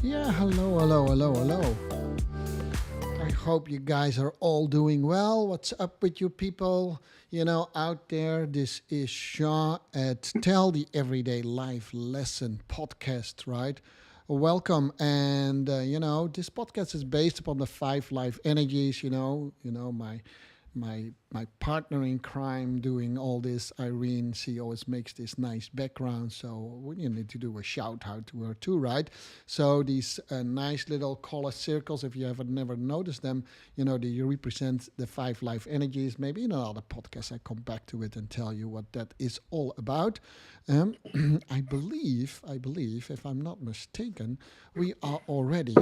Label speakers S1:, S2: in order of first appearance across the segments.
S1: Yeah, hello, hello, hello, hello. I hope you guys are all doing well. What's up with you people? Out there, this is Sean at Tell the Everyday Life Lesson podcast, right? Welcome. And, this podcast is based upon the five life energies, my partner in crime doing all this, Irene. She always makes this nice background, so we need to do a shout out to her too, right? So these nice little color circles, if you have never noticed them, they represent the five life energies. Maybe in another podcast I come back to it and tell you what that is all about. Um, I believe, if I'm not mistaken, we are already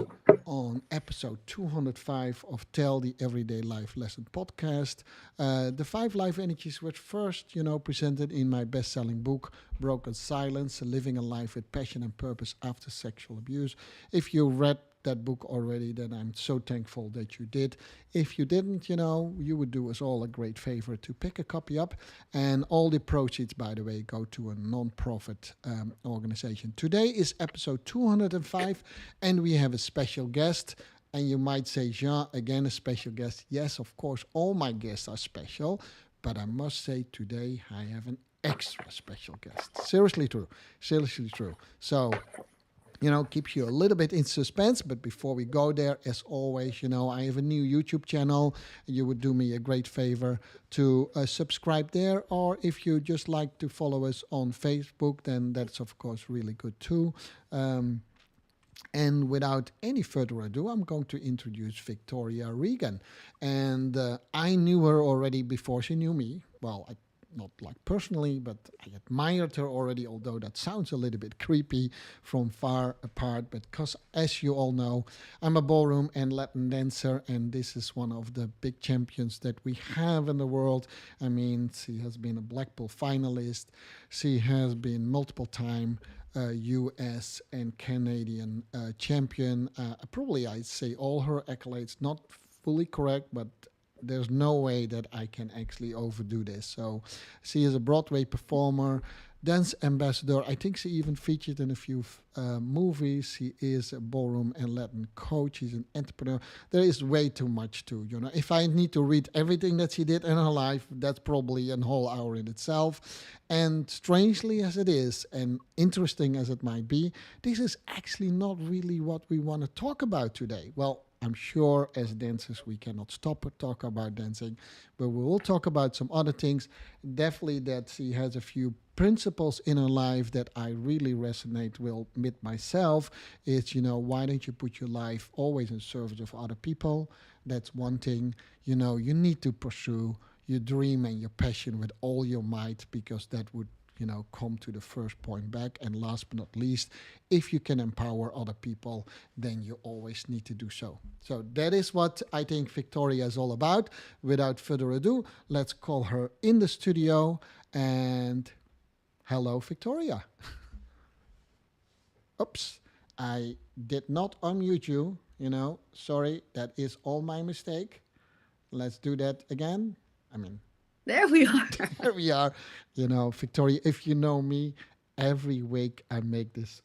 S1: on episode 205 of Tell the Everyday Life Lesson podcast. The five life energies were first, presented in my best-selling book, Broken Silence: Living a Life with Passion and Purpose After Sexual Abuse. If you read that book already, then I'm so thankful that you did. If you didn't, you would do us all a great favor to pick a copy up. And all the proceeds, by the way, go to a non-profit organization. Today is episode 205, and we have a special guest. And you might say, Jean, again, a special guest. Yes, of course, all my guests are special. But I must say, today I have an extra special guest. Seriously true. Seriously true. So, keeps you a little bit in suspense. But before we go there, as always, I have a new YouTube channel. You would do me a great favor to subscribe there. Or if you just like to follow us on Facebook, then that's, of course, really good too. And without any further ado, I'm going to introduce Victoria Regan. And I knew her already before she knew me. Well, not like personally, but I admired her already, although that sounds a little bit creepy from far apart. But because, as you all know, I'm a ballroom and Latin dancer, and this is one of the big champions that we have in the world. I mean, she has been a Blackpool finalist. She has been multiple time US and Canadian champion. Probably I'd say all her accolades, not fully correct, but there's no way that I can actually overdo this. So she is a Broadway performer, dance ambassador. I think she even featured in a few movies. She is a ballroom and Latin coach. She's an entrepreneur. There is way too much to, If I need to read everything that she did in her life, that's probably a whole hour in itself. And strangely as it is, and interesting as it might be, this is actually not really what we want to talk about today. Well, I'm sure as dancers we cannot stop or talk about dancing, but we will talk about some other things. Definitely that she has a few principles in her life that I really resonate with myself. It's, why don't you put your life always in service of other people? That's one thing. You need to pursue your dream and your passion with all your might, because that would come to the first point back. And last but not least, if you can empower other people, then you always need to do so. So that is what I think Victoria is all about. Without further ado, let's call her in the studio. And hello, Victoria. Oops, I did not unmute you, Sorry, that is all my mistake. Let's do that again.
S2: There we are.
S1: There we are. Victoria, if you know me, every week I make this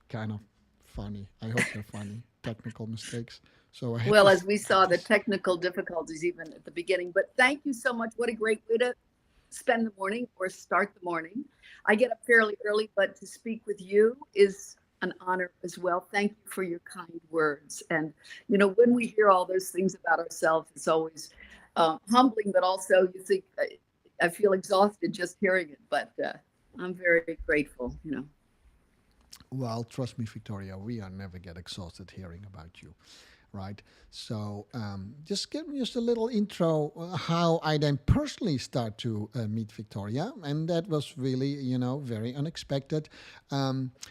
S1: kind of funny. I hope they're funny. Technical mistakes. So I had
S2: Well,
S1: to
S2: as we saw, the technical difficulties even at the beginning. But thank you so much. What a great way to spend the morning or start the morning. I get up fairly early, but to speak with you is an honor as well. Thank you for your kind words. And, when we hear all those things about ourselves, it's always humbling, but also you think, I feel exhausted just hearing it. But I'm very grateful.
S1: Well, trust me, Victoria, we are never get exhausted hearing about you, right? So just give me just a little intro how I then personally start to meet Victoria, and that was really, very unexpected.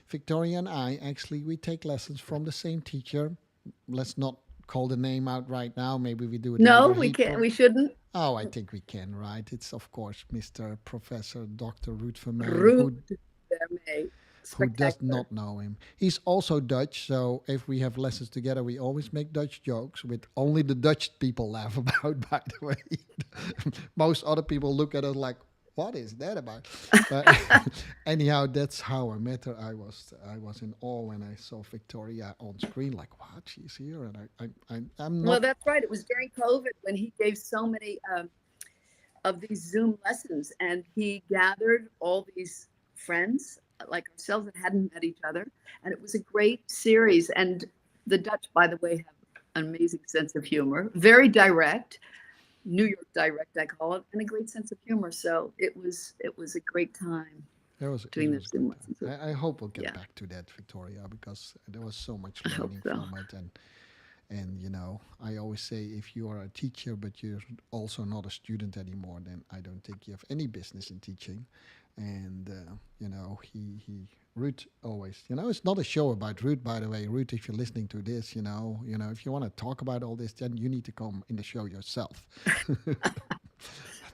S1: Victoria and I actually we take lessons from the same teacher. Let's not call the name out right now. Maybe we do it
S2: No,
S1: later.
S2: we can't. We shouldn't.
S1: Oh, I think we can, right? It's of course Mr. Professor Dr. Ruud Vermeulen,
S2: Rude, Vermeer.
S1: who does
S2: Spectacular.
S1: not know him. He's also Dutch, so if we have lessons together, we always make Dutch jokes, with only the Dutch people laugh about, by the way. Most other people look at us like, what is that about? But anyhow, that's how I met her. I was in awe when I saw Victoria on screen. Like, what? She's here, and I'm
S2: Well,
S1: not.
S2: that's right. It was during COVID when he gave so many of these Zoom lessons, and he gathered all these friends like ourselves that hadn't met each other, and it was a great series. And the Dutch, by the way, have an amazing sense of humor, very direct, New York direct, I call it, and a great sense of humor. So it was a great time
S1: It
S2: doing the
S1: was a good
S2: Zoom
S1: time.
S2: lessons.
S1: I hope we'll get
S2: Yeah,
S1: back to that, Victoria, because there was so much
S2: I hope
S1: learning
S2: so.
S1: from it. And I always say, if you are a teacher but you're also not a student anymore, then I don't think you have any business in teaching. And he Ruth always, it's not a show about Ruth, by the way. Ruth, if you're listening to this, if you want to talk about all this, then you need to come in the show yourself.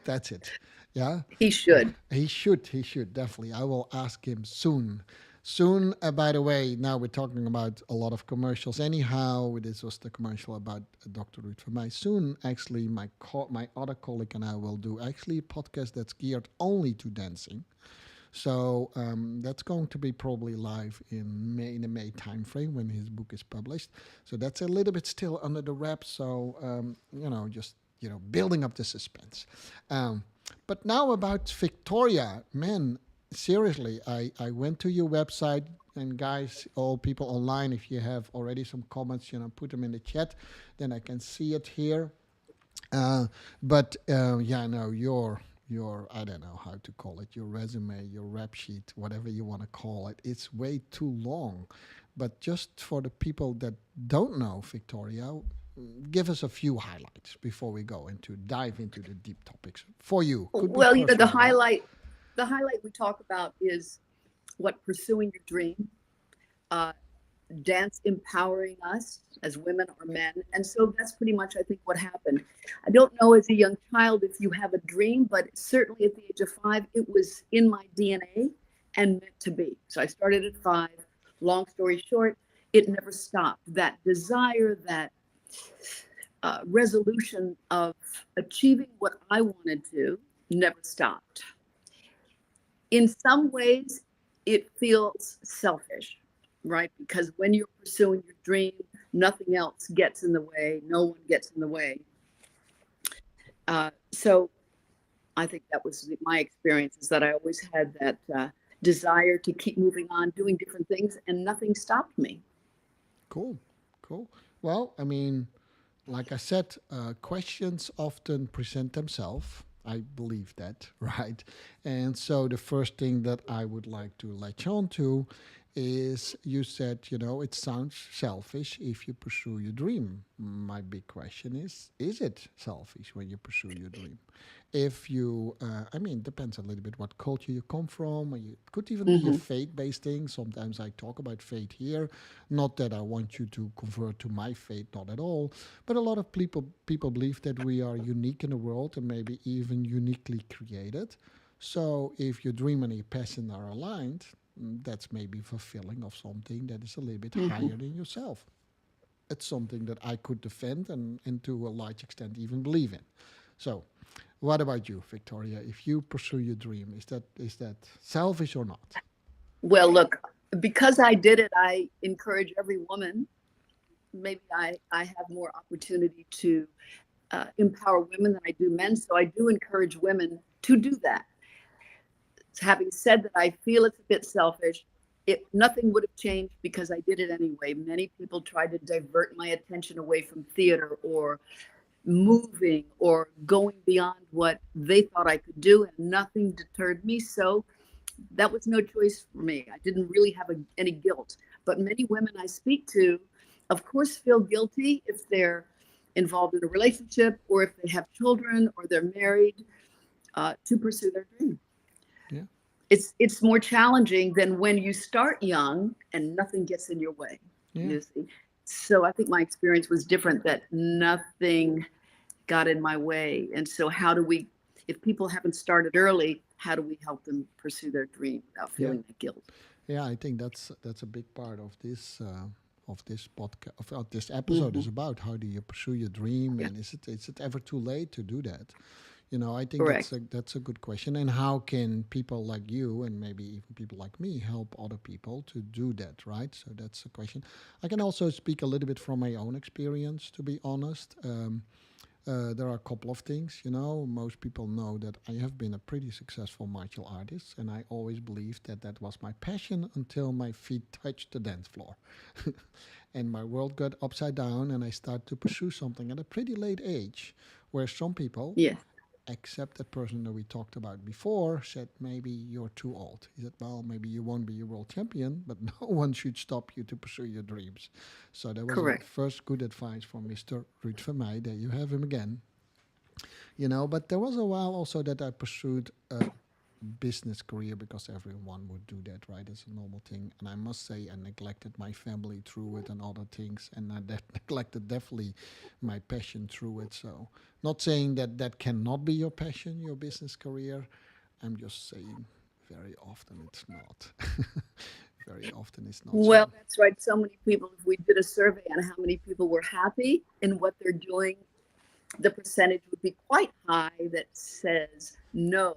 S1: That's it. Yeah.
S2: He should.
S1: He should definitely. I will ask him soon. Soon, by the way, now we're talking about a lot of commercials. Anyhow, this was the commercial about Dr. Ruth for mij. Soon, actually, my other colleague and I will do actually a podcast that's geared only to dancing. So that's going to be probably live in the May timeframe when his book is published. So that's a little bit still under the wraps. So just building up the suspense. But now about Victoria, man, seriously, I went to your website, and guys, all people online, if you have already some comments, put them in the chat, then I can see it here. But no, your I don't know how to call it, your resume, your rap sheet, whatever you want to call it, it's way too long. But just for the people that don't know Victoria, give us a few highlights before we go into dive into the deep topics for you. Could be
S2: Well, the
S1: personal, right?
S2: highlight we talk about is what pursuing your dream, uh, dance empowering us as women or men. And so that's pretty much, I think, what happened. I don't know as a young child if you have a dream, but certainly at the age of 5, it was in my DNA and meant to be. So I started at 5. Long story short, it never stopped. That desire, that resolution of achieving what I wanted to never stopped. In some ways, it feels selfish, right? Because when you're pursuing your dream, nothing else gets in the way, no one gets in the way. So I think that was my experience, is that I always had that desire to keep moving on, doing different things, and nothing stopped me.
S1: Cool, cool. Well, I mean, like I said, questions often present themselves. I believe that, right? And so the first thing that I would like to latch on to is, you said, it sounds selfish if you pursue your dream. My big question is it selfish when you pursue your dream? If you, I mean, depends a little bit what culture you come from. Or it could even be a
S2: Mm-hmm.
S1: faith-based thing. Sometimes I talk about faith here. Not that I want you to convert to my faith, not at all. But a lot of people believe that we are unique in the world and maybe even uniquely created. So if your dream and your passion are aligned, that's maybe fulfilling of something that is a little bit
S2: Mm-hmm.
S1: higher than yourself. It's something that I could defend and to a large extent even believe in. So, what about you, Victoria? If you pursue your dream, is that selfish or not?
S2: Well, look, because I did it, I encourage every woman. Maybe I have more opportunity to empower women than I do men. So I do encourage women to do that. Having said that, I feel it's a bit selfish. Nothing would have changed because I did it anyway. Many people tried to divert my attention away from theater or moving or going beyond what they thought I could do, and nothing deterred me. So that was no choice for me. I didn't really have any guilt. But many women I speak to, of course, feel guilty if they're involved in a relationship or if they have children or they're married, to pursue their dream.
S1: Yeah,
S2: It's more challenging than when you start young and nothing gets in your way.
S1: yeah.
S2: You see, so I think my experience was different. That nothing got in my way. And so, how do we, if people haven't started early, how do we help them pursue their dream without
S1: Yeah,
S2: feeling that guilt?
S1: yeah. I think that's a big part of this podcast of this episode
S2: Mm-hmm.
S1: is about. How do you pursue your dream,
S2: Yeah.
S1: and is it ever too late to do that? I think
S2: Correct.
S1: that's a good question. And how can people like you and maybe even people like me help other people to do that, right? So that's a question. I can also speak a little bit from my own experience, to be honest. There are a couple of things, Most people know that I have been a pretty successful martial artist, and I always believed that that was my passion until my feet touched the dance floor. And my world got upside down, and I started to pursue something at a pretty late age, where some people,
S2: Yes.
S1: except that person that we talked about before, said maybe you're too old. He said, well, maybe you won't be a world champion, but no one should stop you to pursue your dreams. So that was a
S2: Correct.
S1: first good advice from Mr. Ruud Vermeij. There you have him again. But there was a while also that I pursued a business career because everyone would do that, right? It's a normal thing. And I must say, I neglected my family through it and other things, and I neglected definitely my passion through it. So, not saying that that cannot be your passion, your business career. I'm just saying very often it's not. Very often it's not
S2: Well,
S1: so.
S2: that's right. So many people, if we did a survey on how many people were happy in what they're doing, the percentage would be quite high that says no.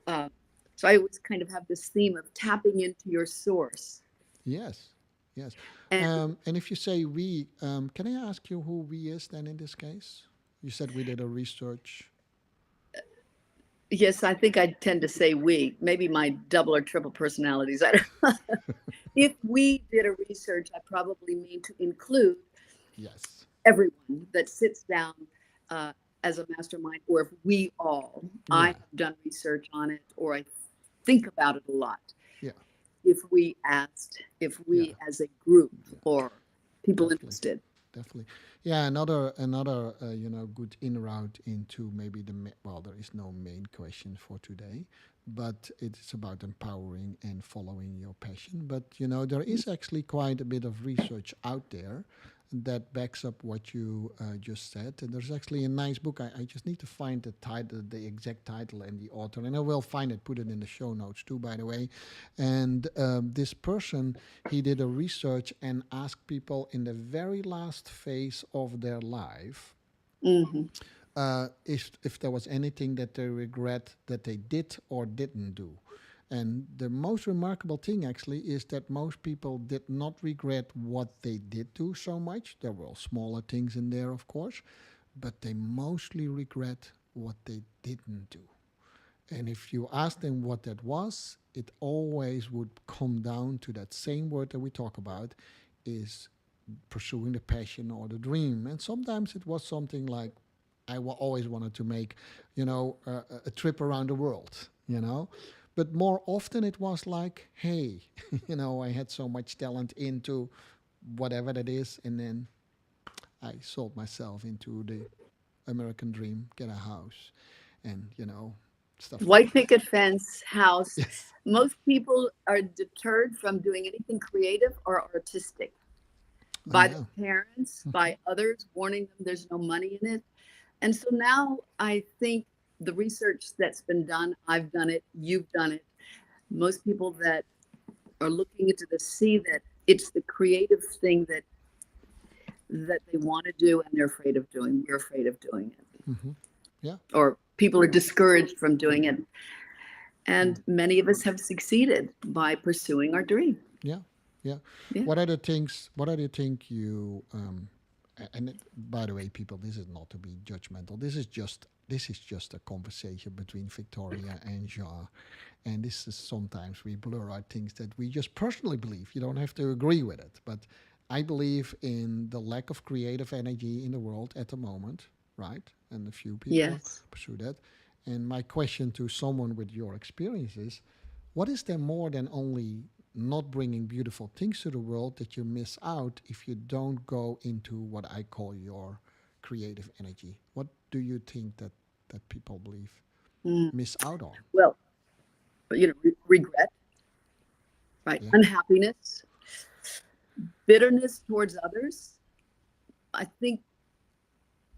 S2: Uh, so I always kind of have this theme of tapping into your source.
S1: Yes, yes.
S2: And
S1: And if you say we, can I ask you who we is then in this case? You said we did a research.
S2: yes, I think I tend to say we, maybe my double or triple personalities. I don't, if we did a research, I probably mean to include
S1: Yes.
S2: everyone that sits down uh, as a mastermind, or if we all, I
S1: Yeah.
S2: have done research on it, or I think about it a lot.
S1: Yeah.
S2: If we asked, if
S1: Yeah.
S2: we as a group
S1: Yeah.
S2: or people
S1: Definitely.
S2: interested.
S1: Definitely. Yeah. Another good in route into maybe well, there is no main question for today, but it's about empowering and following your passion. But there is actually quite a bit of research out there that backs up what you just said. And there's actually a nice book. I just need to find the title, the exact title, and the author, and I will find it, put it in the show notes too, by the way. And this person, he did a research and asked people in the very last phase of their life
S2: Mm-hmm.
S1: if there was anything that they regret that they did or didn't do. And the most remarkable thing actually is that most people did not regret what they did do so much. There were smaller things in there, of course, but they mostly regret what they didn't do. And if you ask them what that was, it always would come down to that same word that we talk about, is pursuing the passion or the dream. And sometimes it was something like, always wanted to make, a trip around the world, But more often it was like, hey, I had so much talent into whatever that is, and then I sold myself into the American dream, get a house, and stuff like
S2: White
S1: that.
S2: picket fence, house.
S1: Yes,
S2: Most people are deterred from doing anything creative or artistic by
S1: yeah,
S2: their parents, by others, warning them there's no money in it. And so now I think the research that's been done, I've done it, you've done it. Most people that are looking into this see that it's the creative thing that they want to do and they're afraid of doing. We're afraid of doing it.
S1: hmm yeah,
S2: Or people are discouraged from doing it.
S1: yeah.
S2: And many of us have succeeded by pursuing our dream.
S1: Yeah, yeah.
S2: Yeah.
S1: What are the things? What are the things you? By the way, people, this is not to be judgmental. This is just a conversation between Victoria and Jean, and this is sometimes we blur out things that we just personally believe. You don't have to agree with it, but I believe in the lack of creative energy in the world at the moment, right? And a few people
S2: Yes.
S1: pursue that. And my question to someone with your experience is, what is there more than only not bringing beautiful things to the world that you miss out if you don't go into what I call your creative energy? What do you think that people believe
S2: Mm.
S1: miss out on?
S2: Well, regret, right?
S1: Yeah.
S2: Unhappiness, bitterness towards others. I think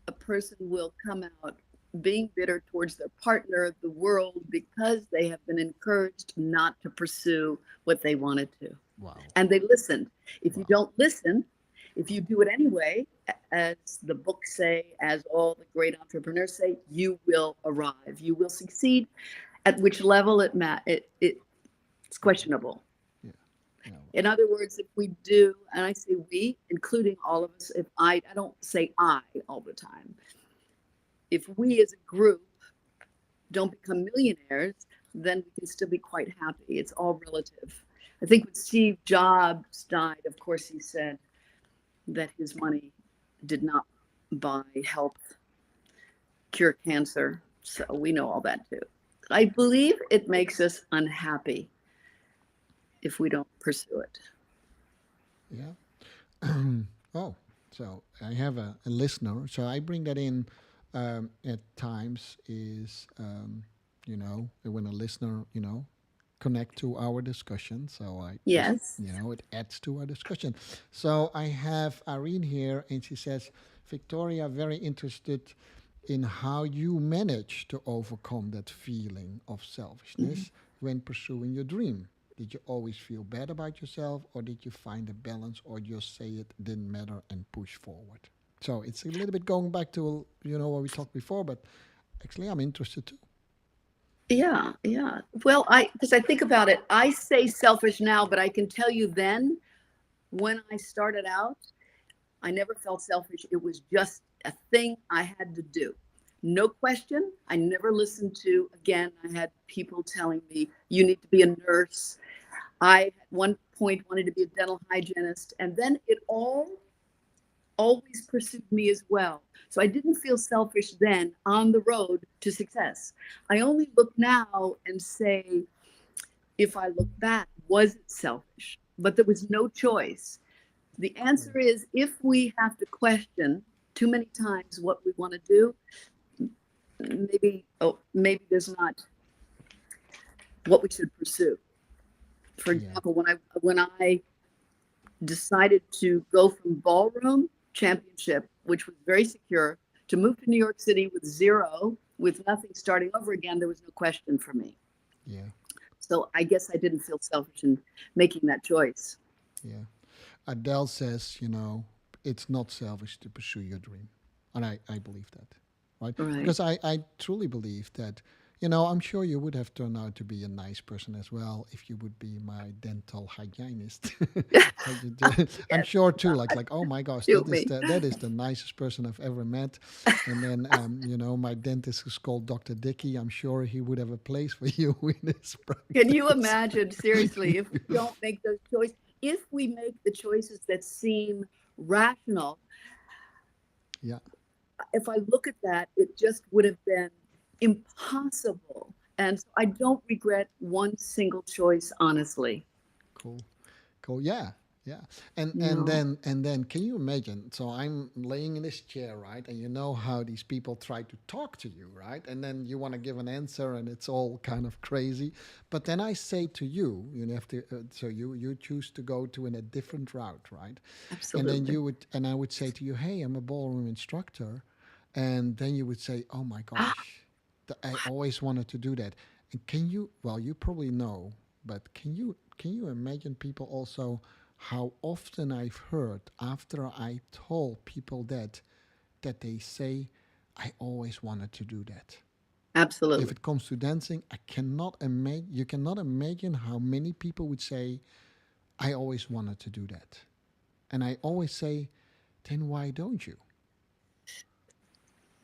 S2: a person will come out being bitter towards their partner, the world, because they have been encouraged not to pursue what they wanted to.
S1: Wow.
S2: And they listened. If you
S1: Wow.
S2: don't listen, If you do it anyway, as the books say, as all the great entrepreneurs say, you will arrive. You will succeed. At which level it's questionable.
S1: Yeah. Yeah.
S2: In other words, if we do, and I say we, including all of us, if I don't say I all the time, if we as a group don't become millionaires, then we can still be quite happy. It's all relative. I think when Steve Jobs died, of course, he said that his money did not buy health, cure cancer. So we know all that too. I believe it makes us unhappy if we don't pursue it.
S1: Yeah. Oh, so I have a listener. So I bring that in at times is, when a listener, connect to our discussion. So I just,
S2: Yes.
S1: it adds to our discussion. So I have Irene here, and she says, Victoria, very interested in how you manage to overcome that feeling of selfishness when pursuing your dream. Did you always feel bad about yourself, or did you find a balance, or just say it didn't matter and push forward? So it's a little bit going back to what we talked before, but actually I'm interested too.
S2: Yeah, yeah. Well, because I think about it, I say selfish now, but I can tell you then, when I started out, I never felt selfish. It was just a thing I had to do. No question. I never listened to, again, I had people telling me, you need to be a nurse. I, at one point, wanted to be a dental hygienist. And then it always pursued me as well. So I didn't feel selfish then on the road to success. I only look now and say, if I look back, was it selfish? But there was no choice. The answer is, if we have to question too many times what we want to do, maybe there's not what we should pursue. For example, when I decided to go from ballroom championship, which was very secure, to move to New York City with zero, with nothing, starting over again, there was no question for me.
S1: Yeah.
S2: So I guess I didn't feel selfish in making that choice.
S1: Yeah. Adele says, it's not selfish to pursue your dream. And I believe that, right?
S2: Right.
S1: Because I truly believe that, I'm sure you would have turned out to be a nice person as well if you would be my dental hygienist. I'm sure too, like, oh my gosh, that is the nicest person I've ever met. And then, my dentist is called Dr. Dickey. I'm sure he would have a place for you in his practice.
S2: Can you imagine, seriously, if we don't make those choices, if we make the choices that seem rational,
S1: yeah.
S2: If I look at that, it just would have been impossible. And so I don't regret one single choice, honestly.
S1: Cool. Yeah. Yeah. And
S2: No.
S1: then can you imagine? So I'm laying in this chair, right? And you know how these people try to talk to you, right? And then you want to give an answer and it's all kind of crazy. But then I say to you, you have to so you choose to go to a different route, right?
S2: Absolutely.
S1: And then I would say to you, "Hey, I'm a ballroom instructor." And then you would say, "Oh my gosh, I always wanted to do that." And you probably know, but can you imagine people also how often I've heard after I told people that they say, "I always wanted to do that."
S2: Absolutely.
S1: If it comes to dancing, I cannot imagine. You cannot imagine how many people would say, "I always wanted to do that," and I always say, "Then why don't you?"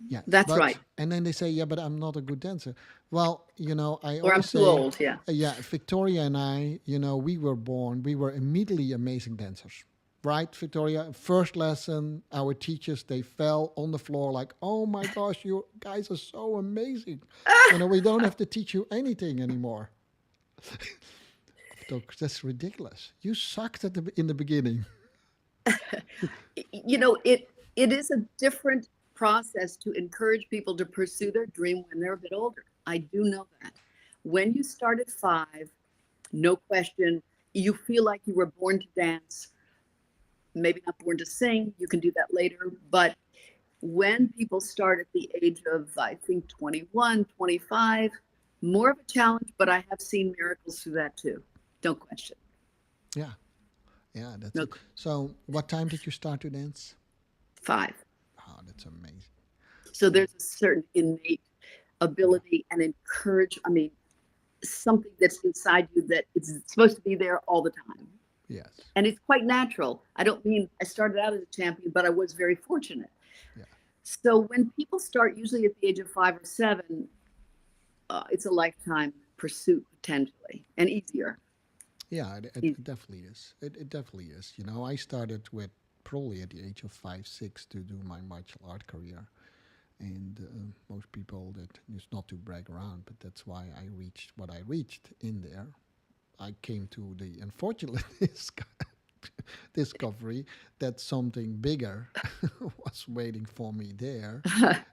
S1: Yeah,
S2: That's right.
S1: and then they say, "Yeah, but I'm not a good dancer." Well, I
S2: Or I'm
S1: always
S2: too
S1: say,
S2: old, yeah.
S1: yeah, Victoria and I, we were immediately amazing dancers, right, Victoria? First lesson, our teachers, they fell on the floor like, "Oh my gosh, you guys are so amazing." We don't have to teach you anything anymore. That's ridiculous. You sucked in the beginning.
S2: It is a different process to encourage people to pursue their dream when they're a bit older. I do know that. When you start at 5, no question, you feel like you were born to dance, maybe not born to sing. You can do that later. But when people start at the age of, I think, 21, 25, more of a challenge, but I have seen miracles through that too. Don't question.
S1: Yeah. Yeah, that's
S2: No,
S1: it. So, what time did you start to dance?
S2: 5.
S1: Oh, that's amazing.
S2: So there's a certain innate ability and encourage. I mean, something that's inside you that it's supposed to be there all the time.
S1: Yes.
S2: And it's quite natural. I don't mean I started out as a champion, but I was very fortunate.
S1: Yeah.
S2: So when people start, usually at the age of 5 or 7, it's a lifetime pursuit potentially and easier.
S1: Yeah, it
S2: Easier.
S1: definitely is. It definitely is. You know, I started with probably at the age of 5, 6 to do my martial art career. And most people, that is not to brag around, but that's why I reached what I reached in there. I came to the unfortunate discovery that something bigger was waiting for me there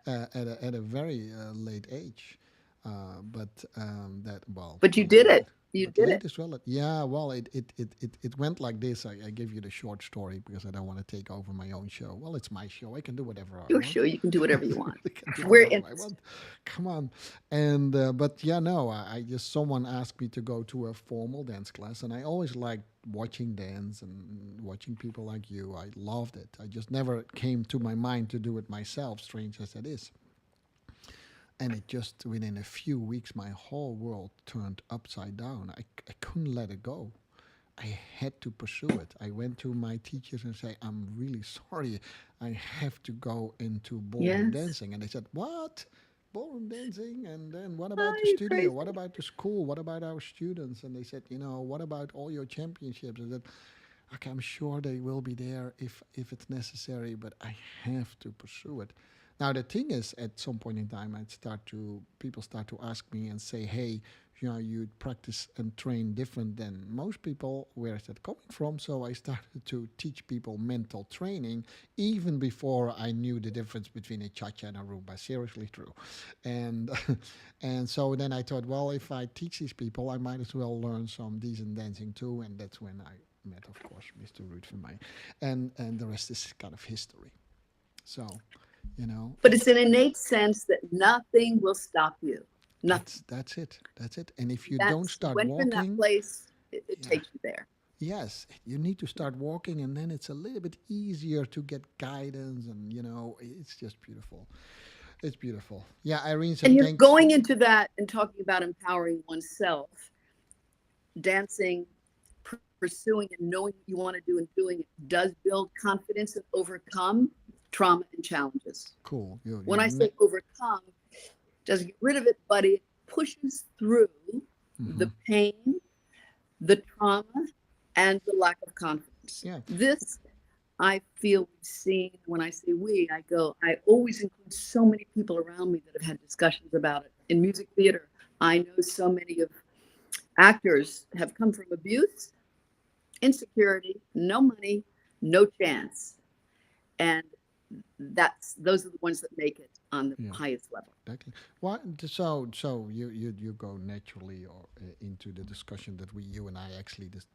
S1: at a very late age. That, well,
S2: But you
S1: I'm
S2: did
S1: not
S2: it.
S1: gonna.
S2: You
S1: But
S2: did
S1: late
S2: it.
S1: as well. Yeah, well, it went like this. I give you the short story because I don't want to take over my own show. Well, it's my show. I can do whatever I
S2: You're
S1: want.
S2: sure you can do whatever you want.
S1: I can do
S2: We're
S1: whatever I
S2: interested.
S1: want. Come on. And but yeah, no, I just someone asked me to go to a formal dance class, and I always liked watching dance and watching people like you. I loved it. I just never came to my mind to do it myself, strange as it is. And it just within a few weeks, my whole world turned upside down. I couldn't let it go. I had to pursue it. I went to my teachers and say, "I'm really sorry. I have to go into ballroom
S2: Yes.
S1: dancing." And they said, "What? Ballroom dancing? And then what about
S2: Oh,
S1: the
S2: you
S1: studio? What
S2: crazy.
S1: about the school? What about our students?" And they said, "What about all your championships?" I said, "Okay, I'm sure they will be there if it's necessary, but I have to pursue it." Now the thing is, at some point in time, people start to ask me and say, "Hey, you practice and train different than most people. Where is that coming from?" So I started to teach people mental training even before I knew the difference between a cha-cha and a rumba. Seriously true, and and so then I thought, well, if I teach these people, I might as well learn some decent dancing too, and that's when I met, of course, Mr. Ruud van Mij, and the rest is kind of history. So,
S2: But it's
S1: it's
S2: an innate sense that nothing will stop you. Nothing.
S1: that's it, that's it. And if you don't
S2: That's
S1: start
S2: when you're in that
S1: walking,
S2: place, it
S1: yeah,
S2: takes you there.
S1: yes, you need to start walking, and then it's a little bit easier to get guidance, and it's just beautiful. It's beautiful. Yeah, Irene. So
S2: And
S1: thanks for.
S2: going into that and talking about empowering oneself, dancing, pursuing and knowing what you want to do and doing it does build confidence and overcome trauma and challenges.
S1: Cool.
S2: When I say overcome, doesn't get rid of it, but it pushes through
S1: Mm-hmm.
S2: the pain, the trauma, and the lack of confidence.
S1: Yeah.
S2: This I feel we've seen. When I say we, I always include so many people around me that have had discussions about it. In music theater, I know so many of actors have come from abuse, insecurity, no money, no chance. And those are the ones that make it on the
S1: Yeah.
S2: highest level.
S1: Exactly. What? So you go naturally or into the discussion that you and I actually just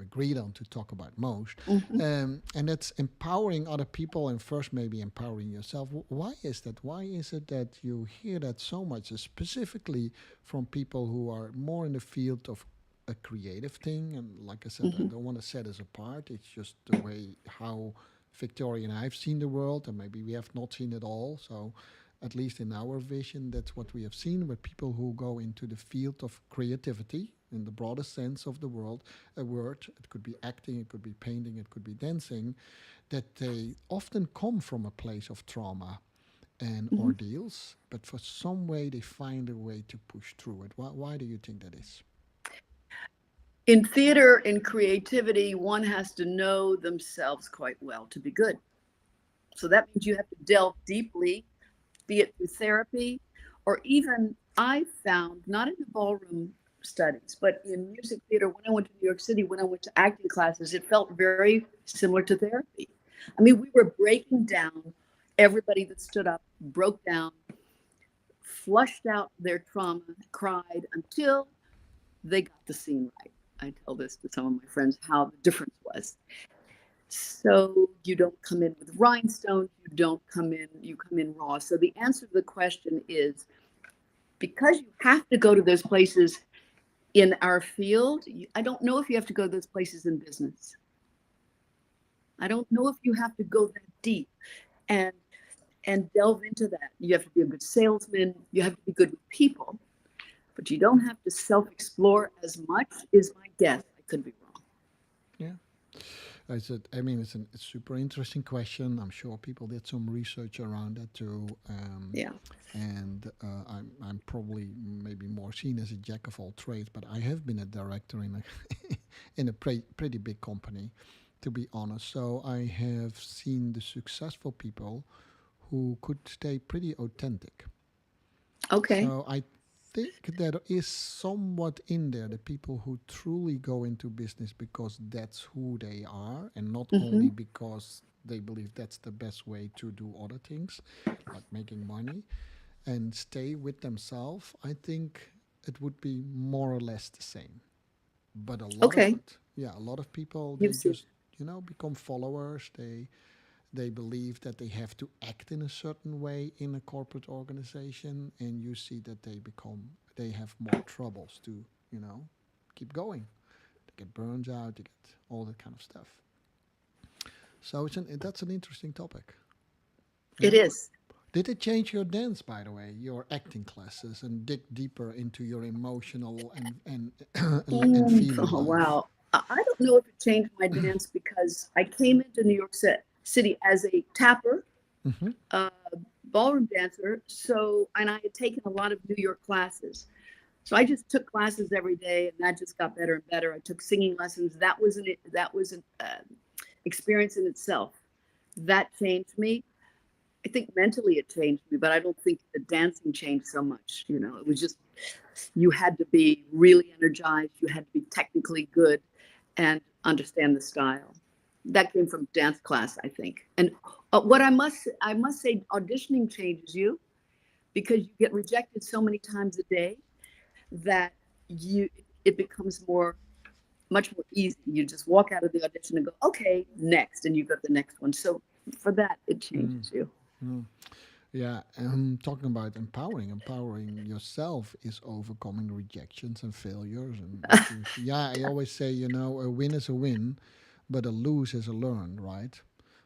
S1: agreed on to talk about most,
S2: Mhm.
S1: and that's empowering other people and first maybe empowering yourself. Why is that? Why is it that you hear that so much, specifically from people who are more in the field of a creative thing? And like I said, I
S2: Mhm.
S1: don't want to set us apart. It's just the way how Victoria and I have seen the world, and maybe we have not seen it all. So at least in our vision, that's what we have seen with people who go into the field of creativity in the broadest sense of the world, a word. It could be acting, it could be painting, it could be dancing, that they often come from a place of trauma and
S2: Mhm.
S1: ordeals, but for some way they find a way to push through it. Why do you think that is?
S2: In theater, in creativity, one has to know themselves quite well to be good. So that means you have to delve deeply, be it through therapy or even I found, not in the ballroom studies, but in music theater, when I went to New York City, when I went to acting classes, it felt very similar to therapy. I mean, we were breaking down everybody that stood up, broke down, flushed out their trauma, cried until they got the scene right. I tell this to some of my friends how the difference was. So you don't come in with rhinestones, you come in raw. So the answer to the question is because you have to go to those places in our field, I don't know if you have to go to those places in business. I don't know if you have to go that deep and delve into that. You have to be a good salesman. You have to be good with people, but you don't have to self-explore as much. Is my guess. I could be wrong.
S1: Yeah. I said, I mean, it's a super interesting question. I'm sure people did some research around that too.
S2: Yeah.
S1: And I'm probably maybe more seen as a jack of all trades, but I have been a director in a in a pretty big company, to be honest. So I have seen the successful people who could stay pretty authentic.
S2: Okay.
S1: So I think there is somewhat in there the people who truly go into business because that's who they are, and not
S2: Mm-hmm.
S1: only because they believe that's the best way to do other things, like making money, and stay with themselves. I think it would be more or less the same. But a lot of
S2: Okay.
S1: it, yeah, a lot of people,
S2: You've
S1: they
S2: seen.
S1: just, become followers. They believe that they have to act in a certain way in a corporate organization, and you see that they have more troubles to, you know, keep going. They get burned out, they get all that kind of stuff. So that's an interesting topic.
S2: It
S1: Yeah.
S2: is.
S1: Did it change your dance, by the way, your acting classes, and dig deeper into your emotional and feeling
S2: Oh,
S1: life?
S2: wow. I don't know if it changed my dance because I came into New York City as a tapper,
S1: Hmm.
S2: uh, ballroom dancer. So, and I had taken a lot of New York classes. So I just took classes every day, and that just got better and better. I took singing lessons. That was an experience in itself. That changed me. I think mentally it changed me, but I don't think the dancing changed so much. It was just you had to be really energized, you had to be technically good and understand the style. That came from dance class, I think. And what I must say, auditioning changes you because you get rejected so many times a day that you it becomes much more easy. You just walk out of the audition and go, okay, next, and you go to the next one. So for that, it
S1: Mm,
S2: changes you.
S1: mm. Yeah, talking about empowering yourself is overcoming rejections and failures, and that you. Yeah, I always say, a win is a win, but a lose is a learn, right?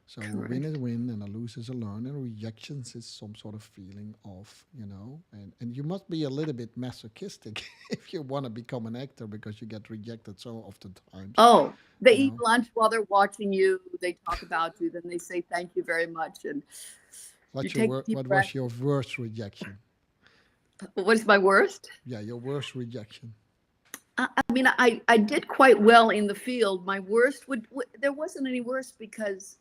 S1: So a win is
S2: Correct.
S1: a win, and a lose is a learn, and rejections is some sort of feeling of, and you must be a little bit masochistic if you want to become an actor because you get rejected so often times,
S2: Oh, they
S1: you
S2: eat
S1: know.
S2: lunch while they're watching you. They talk about you. Then they say thank you very much, and you take a deep
S1: What
S2: breath.
S1: was your worst rejection?
S2: What is my worst?
S1: Yeah, your worst rejection.
S2: I mean, I did quite well in the field. My worst there wasn't any worse because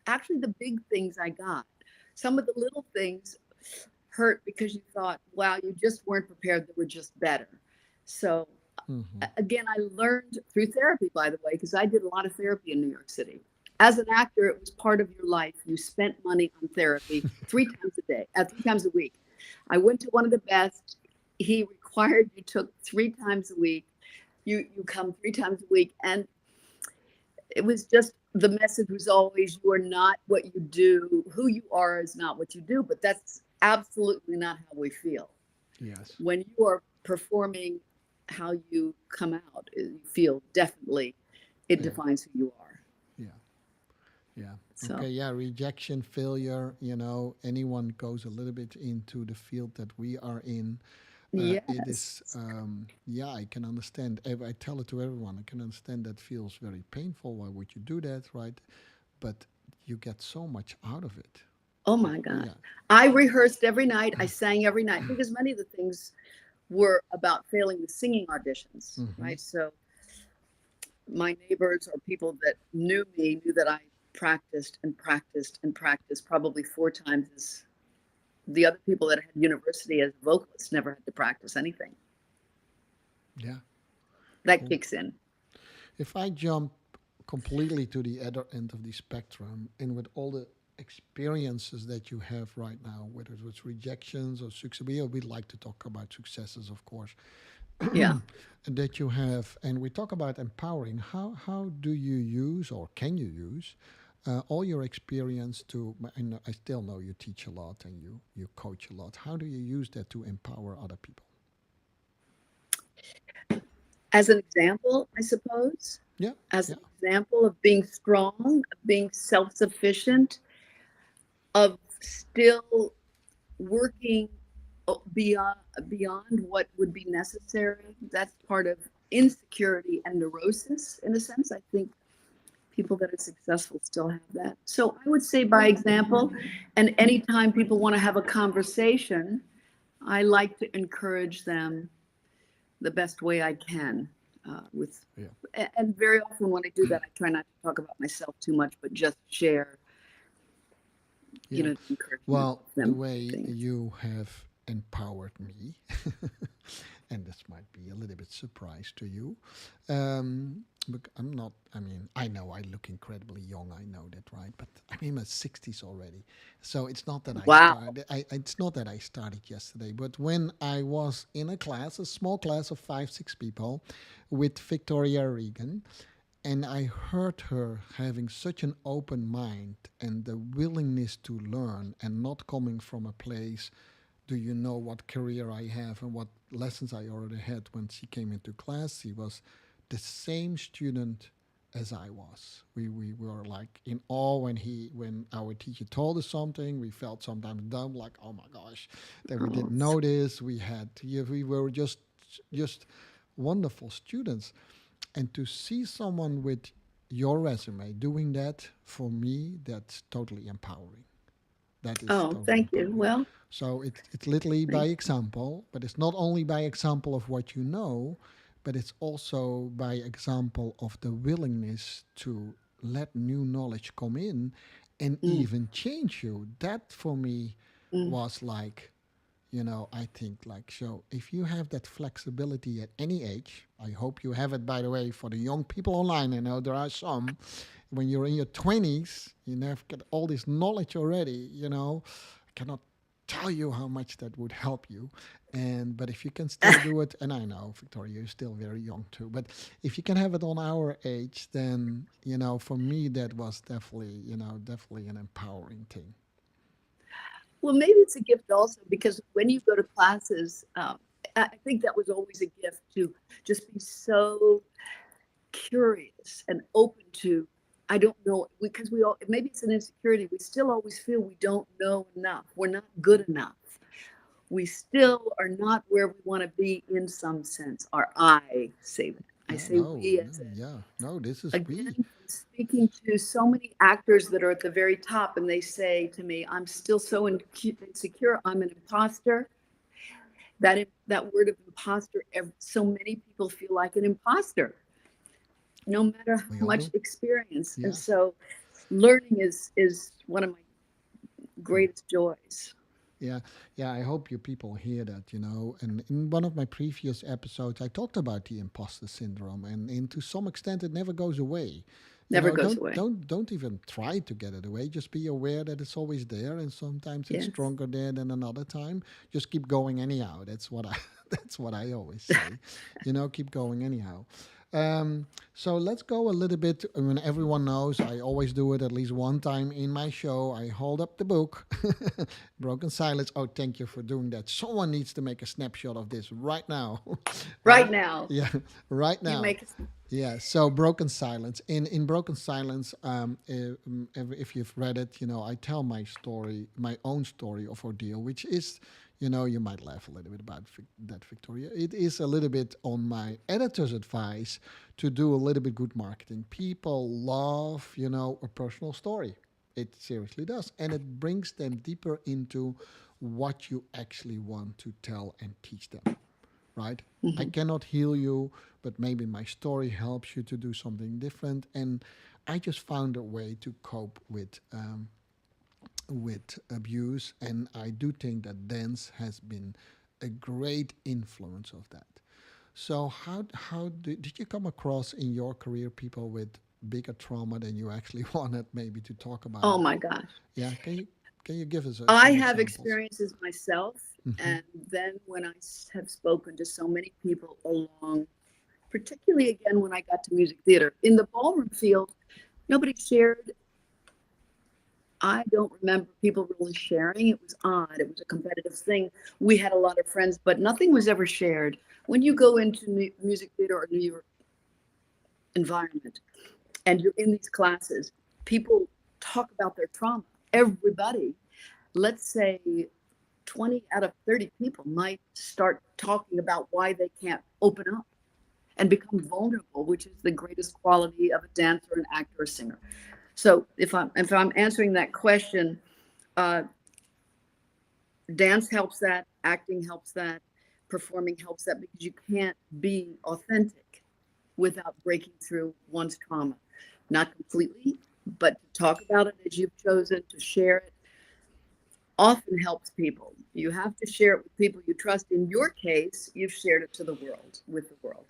S2: actually the big things I got. Some of the little things hurt because you thought, wow, you just weren't prepared. They were just better. So
S1: Hmm.
S2: again, I learned through therapy, by the way, because I did a lot of therapy in New York City. As an actor, it was part of your life. You spent money on therapy 3 times a day, 3 times a week. I went to one of the best. He required you took 3 times a week. You come 3 times a week, and it was just the message was always you are not what you do. Who you are is not what you do. But that's absolutely not how we feel
S1: Yes.
S2: when you are performing. How you come out, you feel definitely it
S1: Yeah.
S2: defines who you are.
S1: Yeah. Yeah.
S2: So
S1: Okay. Yeah. Rejection, failure. Anyone goes a little bit into the field that we are in. It is.
S2: yes.
S1: Yeah. I can understand. I tell it to everyone. I can understand that feels very painful. Why would you do that, right? But you get so much out of it.
S2: Oh my god,
S1: Yeah.
S2: I rehearsed every night, I sang every night because many of the things were about failing the singing auditions,
S1: Mm-hmm.
S2: right? So my neighbors or people that knew me knew that I practiced and practiced and practiced probably 4 times as the other people that had university as vocalists never had to practice anything.
S1: Yeah.
S2: That
S1: Cool.
S2: kicks in.
S1: If I jump completely to the other end of the spectrum, and with all the experiences that you have right now, whether it was rejections or success, we'd like to talk about successes, of course,
S2: Yeah.
S1: that you have, and we talk about empowering. How do you use, or can you use, all your experience to? And I still know you teach a lot and you coach a lot. How do you use that to empower other people?
S2: As an example, I suppose.
S1: Yeah.
S2: as
S1: Yeah.
S2: an example of being strong, of being self-sufficient, of still working beyond what would be necessary. That's part of insecurity and neurosis, in a sense. I think people that are successful still have that. So I would say by example, and anytime people want to have a conversation, I like to encourage them the best way I can. With
S1: Yeah.
S2: and very often when I do that, I try not to talk about myself too much, but just share,
S1: Yeah.
S2: encouragement
S1: Well,
S2: with
S1: the
S2: them
S1: way
S2: things.
S1: you have empowered me, and this might be a little bit surprise to you, but I'm not. I mean, I know I look incredibly young. I know that, right? But I'm in my 60s already, so it's not that I
S2: Wow.
S1: started. It's not that I started yesterday. But when I was in a class, a small class of 5, 6 people, with Victoria Regan, and I heard her having such an open mind and the willingness to learn and not coming from a place, do you know what career I have and what lessons I already had when she came into class? She was the same student as I was. We were like in awe when our teacher told us something. We felt sometimes dumb, like, oh my gosh, that we
S2: Oh,
S1: didn't know this. We were just wonderful students. And to see someone with your resume doing that, for me, that's totally empowering. That is
S2: oh,
S1: totally
S2: thank you.
S1: empowering.
S2: Well,
S1: So it's literally by
S2: thank
S1: example, but it's not only by example of what you know, but it's also by example of the willingness to let new knowledge come in and
S2: you.
S1: even change you. That for me
S2: Mm,
S1: was like, I think like, so if you have that flexibility at any age, I hope you have it, by the way, for the young people online. I know there are some, when you're in your 20s, you have got all this knowledge already, I cannot tell you how much that would help you. But if you can still do it, and I know, Victoria, you're still very young too, but if you can have it on our age, then, for me, that was definitely an empowering thing.
S2: well, maybe it's a gift also because when you go to classes, I think that was always a gift to just be so curious and open to. I don't know because we all maybe it's an insecurity. We still always feel we don't know enough. We're not good enough. We still are not where we want to be in some sense. Or I say that. I
S1: Yeah,
S2: say
S1: no,
S2: we
S1: no,
S2: as a
S1: yeah, no, this is
S2: again
S1: we.
S2: from speaking to so many actors that are at the very top and they say to me, I'm still so insecure, I'm an imposter. That word of imposter, so many people feel like an imposter no matter
S1: We
S2: how
S1: all
S2: much
S1: do.
S2: experience. And
S1: Yeah.
S2: so learning is one of my greatest joys.
S1: Yeah, yeah, I hope you people hear that, And in one of my previous episodes, I talked about the imposter syndrome, and to some extent, it never goes away.
S2: Never goes
S1: Don't
S2: away.
S1: don't don't even try to get it away. Just be aware that it's always there, and sometimes it's
S2: Yes.
S1: stronger there than another time. Just keep going anyhow. That's what I that's what I always say. Keep going anyhow. So let's go a little bit. I mean, everyone knows I always do it at least one time in my show. I hold up the book, Broken Silence. Oh, thank you for doing that. Someone needs to make a snapshot of this right now, right?
S2: Right now,
S1: Yeah, right
S2: you
S1: now.
S2: make
S1: Yeah. So Broken Silence. In Broken Silence, if you've read it, I tell my story, my own story of ordeal, which is, you might laugh a little bit about that, Victoria. It is a little bit on my editor's advice to do a little bit good marketing. People love, a personal story. It seriously does. And it brings them deeper into what you actually want to tell and teach them, right? I
S2: mhm.
S1: cannot heal you, but maybe my story helps you to do something different. And I just found a way to cope with abuse, and I do think that dance has been a great influence of that. So how did you come across in your career people with bigger trauma than you actually wanted maybe to talk
S2: Oh
S1: about?
S2: my gosh.
S1: Yeah, can you give us
S2: I
S1: some
S2: have
S1: examples?
S2: experiences myself.
S1: Hmm.
S2: And then when I have spoken to so many people along, particularly again when I got to music theater, in the ballroom field, nobody shared. I don't remember people really sharing. It was odd. It was a competitive thing. We had a lot of friends, but nothing was ever shared. When you go into music theater or New York environment and you're in these classes, people talk about their trauma. Everybody, let's say 20 out of 30 people might start talking about why they can't open up and become vulnerable, which is the greatest quality of a dancer, an actor, a singer. So if I'm answering that question, uh, dance helps that, acting helps that, performing helps that, because you can't be authentic without breaking through one's trauma. Not completely, but to talk about it as you've chosen, to share it, often helps people. You have to share it with people you trust. In your case, you've shared it to the world, with the world.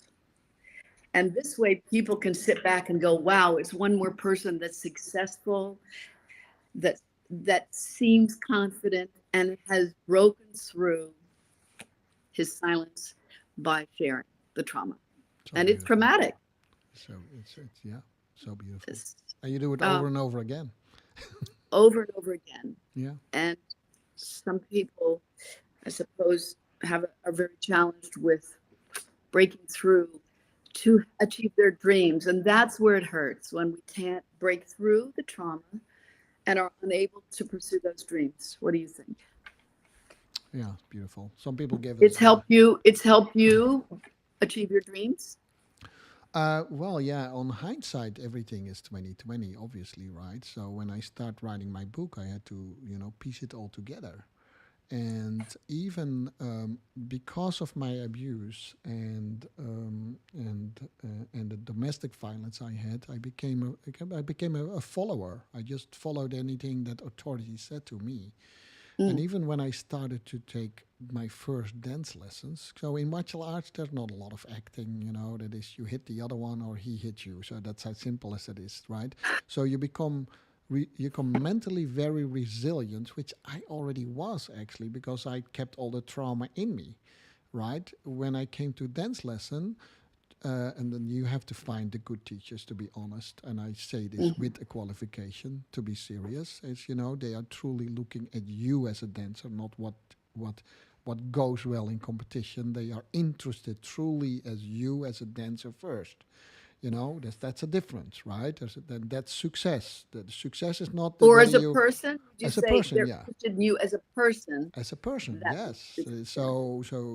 S2: And this way, people can sit back and go, wow, it's one more person that's successful, that seems confident, and has broken through his silence by sharing the trauma.
S1: So
S2: And it's
S1: beautiful.
S2: traumatic.
S1: So it's yeah, so beautiful.
S2: It's,
S1: And you do it
S2: uh,
S1: over and over again.
S2: over and over again.
S1: Yeah.
S2: And some people, I suppose, are very challenged with breaking through to achieve their dreams. And that's where it hurts, when we can't break through the trauma and are unable to pursue those dreams. What do you think?
S1: Yeah, it's beautiful. Some people give
S2: It's
S1: us
S2: helped you. It's helped you achieve your dreams.
S1: well, yeah, on hindsight, everything is 2020, obviously, right? So when I start writing my book, I had to, piece it all together. And even because of my abuse and the domestic violence I had, I became a follower. I just followed anything that authorities said to me. And
S2: Mm.
S1: even when I started to take my first dance lessons, so in martial arts, there's not a lot of acting, that is, you hit the other one or he hit you. So that's as simple as it is, right? So you become mentally very resilient, which I already was actually, because I kept all the trauma in me, right? When I came to dance lesson, and then you have to find the good teachers, to be honest. And I say this
S2: Mm-hmm.
S1: with a qualification, to be serious. As you know, they are truly looking at you as a dancer, not what what goes well in competition. They are interested truly as you as a dancer first. That's a difference, right? That's success. The success is not that
S2: Or
S1: whether
S2: as a
S1: you
S2: person, would you
S1: as a
S2: say
S1: person,
S2: they're
S1: yeah,
S2: interested in you as a person?
S1: as a person,
S2: That
S1: yes.
S2: is, yeah.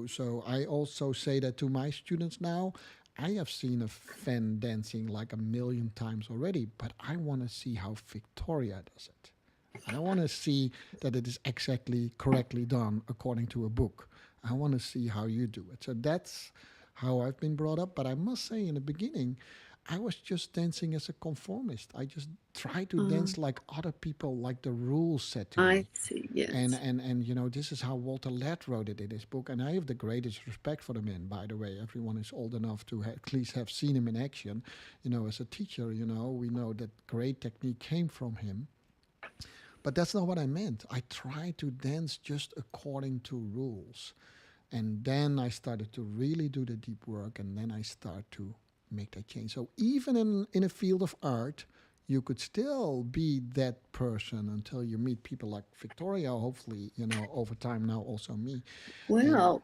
S1: So I also say that to my students now. I have seen a fan dancing like a million times already, but I want to see how Victoria does it. I don't want to see that it is exactly correctly done according to a book. I want to see how you do it. So that's how I've been brought up. But I must say, in the beginning, I was just dancing as a conformist. I just tried to
S2: Uh,
S1: dance like other people, like the rules said to
S2: I
S1: me.
S2: see.
S1: And
S2: Yes.
S1: and and this is how Walter Ladd wrote it in his book, and I have the greatest respect for the man. By the way, everyone is old enough to at least have seen him in action. As a teacher, we know that great technique came from him. But that's not what I meant. I tried to dance just according to rules, and then I started to really do the deep work, and then I start to make that change. So even in a field of art, you could still be that person until you meet people like Victoria, hopefully, over time now also me. And
S2: Well,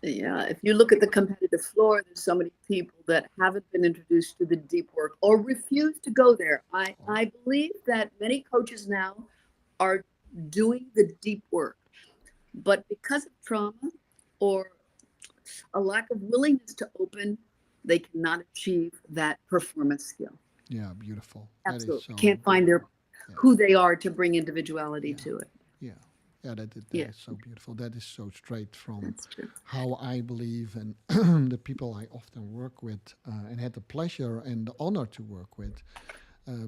S2: yeah, if you look at the competitive floor, there's so many people that haven't been introduced to the deep work or refuse to go there. I believe that many coaches now are doing the deep work, but because of trauma or a lack of willingness to open, they cannot achieve that performance skill.
S1: yeah, beautiful. That is
S2: Absolutely.
S1: so
S2: Can't find their
S1: yeah,
S2: who they are to bring individuality
S1: yeah,
S2: to it.
S1: yeah. Yeah, that
S2: Yeah,
S1: is so beautiful. That is so straight from
S2: that's true.
S1: how I believe, and the people I often work with and had the pleasure and the honor to work with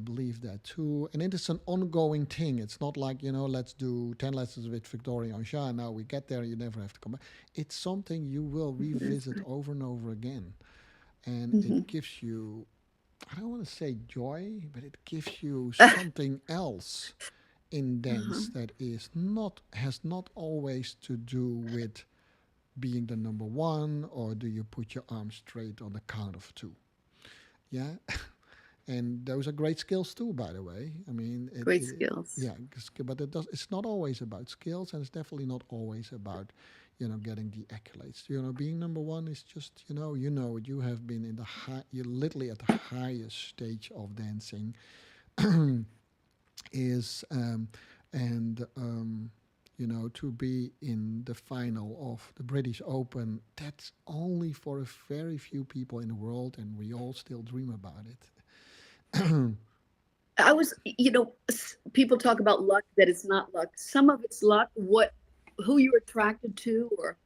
S1: believe that too. And it is an ongoing thing. It's not like, let's do 10 lessons with Victoria and Shah. Now we get there, you never have to come back. It's something you will
S2: That's
S1: revisit
S2: right.
S1: over and over again. And
S2: Mm-hmm.
S1: it gives you, I don't want to say joy, but it gives you something else in
S2: Uh-huh.
S1: dance that has not always to do with being the number one, or do you put your arm straight on the count of two. Yeah. And those are great skills too, by the way. I mean,
S2: Great skills.
S1: yeah, but it's not always about skills, and it's definitely not always about, getting the accolades. Being number one is just, you have been in the high, you're literally at the highest stage of dancing, is and to be in the final of the British Open. That's only for a very few people in the world, and we all still dream about it.
S2: I was, people talk about luck, that it's not luck. Some of it's luck, who you're attracted to, or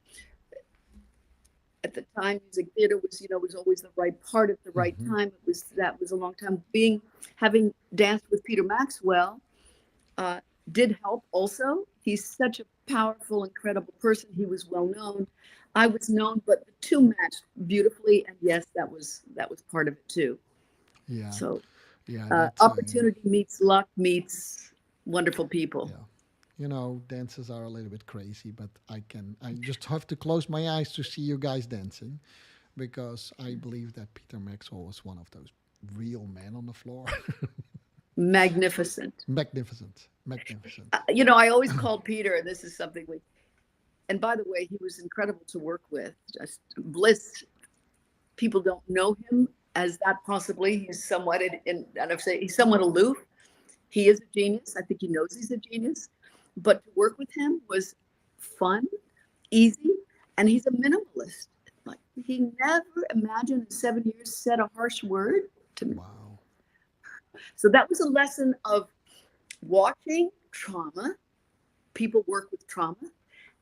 S2: at the time, music theater was always the right part at the right time. That was a long time. Having danced with Peter Maxwell did help also. He's such a powerful, incredible person. He was well known. I was known, but the two matched beautifully. And yes, that was part of it too.
S1: Yeah.
S2: So
S1: yeah,
S2: opportunity meets luck meets wonderful people.
S1: Yeah. Dances are a little bit crazy, but I just have to close my eyes to see you guys dancing, because I believe that Peter Maxwell was one of those real men on the floor.
S2: Magnificent.
S1: Magnificent.
S2: I always called Peter, and this is something and by the way, he was incredible to work with. Just bliss. People don't know him as that possibly. He's somewhat, he's somewhat aloof. He is a genius. I think he knows he's a genius. But to work with him was fun, easy, and he's a minimalist. Like, he never imagined in 7 years said a harsh word to me.
S1: Wow.
S2: So that was a lesson of watching trauma, people work with trauma,